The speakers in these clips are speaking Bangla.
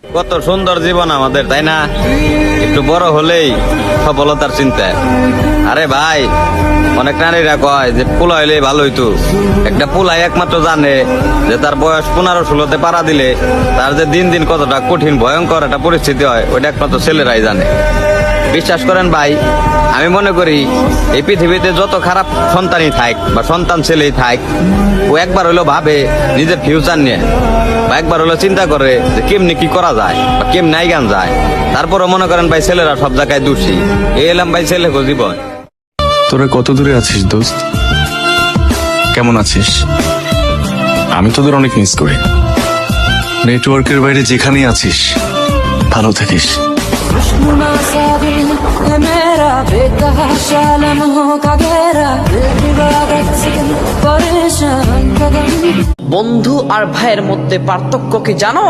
কত সুন্দর জীবন আমাদের, তাই না? একটু বড় হলেই সফলতার চিন্তা। আরে ভাই, অনেক নারীরা কয় যে পোলা হইলেই ভালো হইতো। একটা পোলাই একমাত্র জানে যে তার বয়স 15-16-তে পাড়া দিলে তার যে দিন দিন কতটা কঠিন ভয়ঙ্কর একটা পরিস্থিতি হয়, ওইটা একমাত্র ছেলেরাই জানে। বিশ্বাস করেন ভাই, আমি মনে করি এই পৃথিবীতে যত খারাপ সন্তানই থাক বা সন্তান ছেলেই থাক, ও একবার হলো ভাবে নিজের ফিউচার নিয়ে, বা একবার হলো চিন্তা করে যে কেমনি কি করা যায় বা কেমনি আইগান যায়। তারপরে মনে করেন ভাই ছেলেরা সব জায়গায় দোষী। এই এলাম ভাই ছেলে জীবন। তোরা কত দূরে আছিস দোস্ত? কেমন আছিস? আমি তোদের অনেক মিস করি। নেটওয়ার্কের বাইরে যেখানেই আছিস ভালো থাকিস। বন্ধু আর ভাইয়ের মধ্যে পার্থক্য কি জানো?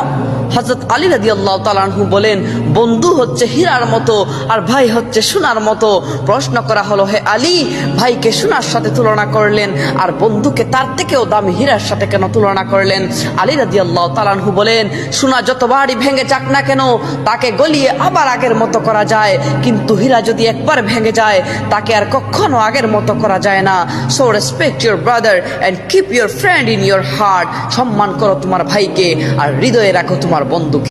হযরত আলী রাদিয়াল্লাহু তাআলা আনহু বলেন, বন্ধু হচ্ছে হীরার মতো আর ভাই হচ্ছে সোনার মতো। প্রশ্ন করা হলো, হে আলী, ভাইকে সোনার সাথে তুলনা করলেন আর বন্ধুকে তার থেকেও দামি হীরার সাথে কেন তুলনা করলেন? আলী রাদিয়াল্লাহু তাআলা আনহু বলেন, সোনা যতবারই ভেঙে যাক না কেন তাকে গলিয়ে আবার আগের মতো করা যায়, কিন্তু হীরা যদি একবার ভেঙে যায় তাকে আর কখনো আগের মতো করা যায় না। So respect your brother and keep your friend in your heart. সম্মান করো তোমার ভাইকে আর হৃদয়ে রাখো তোমার বন্ধুকে।